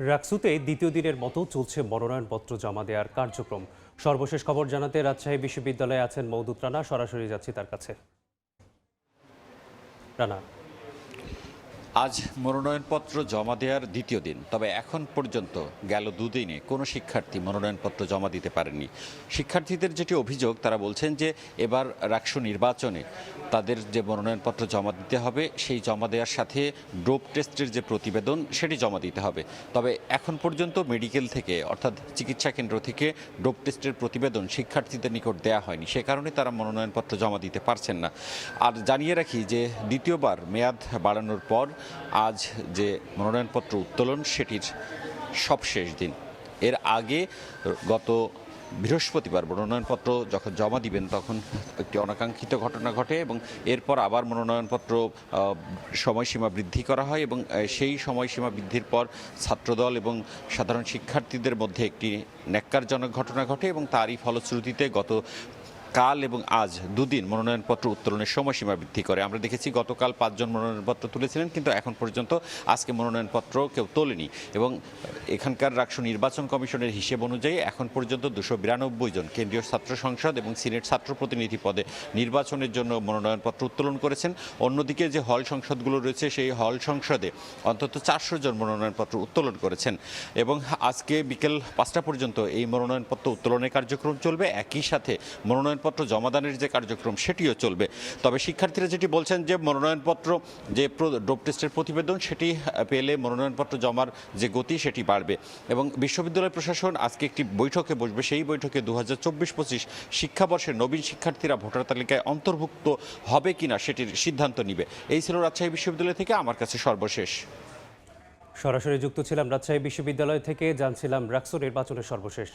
রাকসুতে দ্বিতীয় দিনের মতো চলছে মনোনয়নপত্র জমা দেওয়ার কার্যক্রম। সর্বশেষ খবর জানাতে রাজশাহী বিশ্ববিদ্যালয়ে আছেন মওদুদ রানা, সরাসরি যাচ্ছি তার কাছে। রানা, আজ মনোনয়নপত্র জমা দেওয়ার দ্বিতীয় দিন, তবে এখন পর্যন্ত গেল দুদিনে কোনো শিক্ষার্থী মনোনয়নপত্র জমা দিতে পারেনি। শিক্ষার্থীদের যেটি অভিযোগ, তারা বলছেন যে এবার রাকসু নির্বাচনে তাদের যে মনোনয়নপত্র জমা দিতে হবে, সেই জমা দেওয়ার সাথে ডোপ টেস্টের যে প্রতিবেদন সেটি জমা দিতে হবে। তবে এখন পর্যন্ত মেডিকেল থেকে, অর্থাৎ চিকিৎসা কেন্দ্র থেকে ডোপ টেস্টের প্রতিবেদন শিক্ষার্থীদের নিকট দেওয়া হয়নি, সে কারণে তারা মনোনয়নপত্র জমা দিতে পারছেন না। আর জানিয়ে রাখি যে দ্বিতীয়বার মেয়াদ বাড়ানোর পর আজ যে মনোনয়নপত্র উত্তোলন সেটির সবশেষ দিন। এর আগে গত বৃহস্পতিবার মনোনয়নপত্র যখন জমা দিবেন তখন একটি অনাকাঙ্ক্ষিত ঘটনা ঘটে এবং এরপর আবার মনোনয়নপত্র সময়সীমা বৃদ্ধি করা হয় এবং সেই সময়সীমা বৃদ্ধির পর ছাত্রদল এবং সাধারণ শিক্ষার্থীদের মধ্যে একটি ন্যাক্কারজনক ঘটনা ঘটে এবং তারই ফলশ্রুতিতে কাল এবং আজ দুদিন মনোনয়নপত্র উত্তোলনের সময়সীমা বৃদ্ধি করে। আমরা দেখেছি গতকাল 5 জন মনোনয়নপত্র তুলেছিলেন, কিন্তু এখন পর্যন্ত আজকে মনোনয়নপত্র কেউ তোলেনি এবং এখানকার রাকসু নির্বাচন কমিশনের হিসেব অনুযায়ী এখন পর্যন্ত 292 জন কেন্দ্রীয় ছাত্র সংসদ এবং সিনেট ছাত্র প্রতিনিধি পদে নির্বাচনের জন্য মনোনয়নপত্র উত্তোলন করেছেন। অন্যদিকে যে হল সংসদগুলো রয়েছে সেই হল সংসদে অন্তত 400 জন মনোনয়নপত্র উত্তোলন করেছেন এবং আজকে বিকেল 5টা পর্যন্ত এই মনোনয়নপত্র উত্তোলনের কার্যক্রম চলবে। একই সাথে মনোনয়নপত্র জমাদানের যে কার্যক্রম সেটিও চলবে। তবে শিক্ষার্থীরা যেটি বলছেন যে মনোনয়নপত্র যে ডোপ টেস্টের প্রতিবেদন সেটি পেলে মনোনয়নপত্র জমার যে গতি সেটি বাড়বে এবং বিশ্ববিদ্যালয় প্রশাসন আজকে একটি বৈঠকে বসবে। সেই বৈঠকে 2024-25 শিক্ষাবর্ষের নবীন শিক্ষার্থীরা ভোটার তালিকায় অন্তর্ভুক্ত হবে কিনা সেটির সিদ্ধান্ত নিবে। এই ছিল রাজশাহী বিশ্ববিদ্যালয় থেকে আমার কাছে সর্বশেষ। সরাসরি যুক্ত ছিলাম রাজশাহী বিশ্ববিদ্যালয় থেকে, জানছিলাম রাকসু নির্বাচনের সর্বশেষ।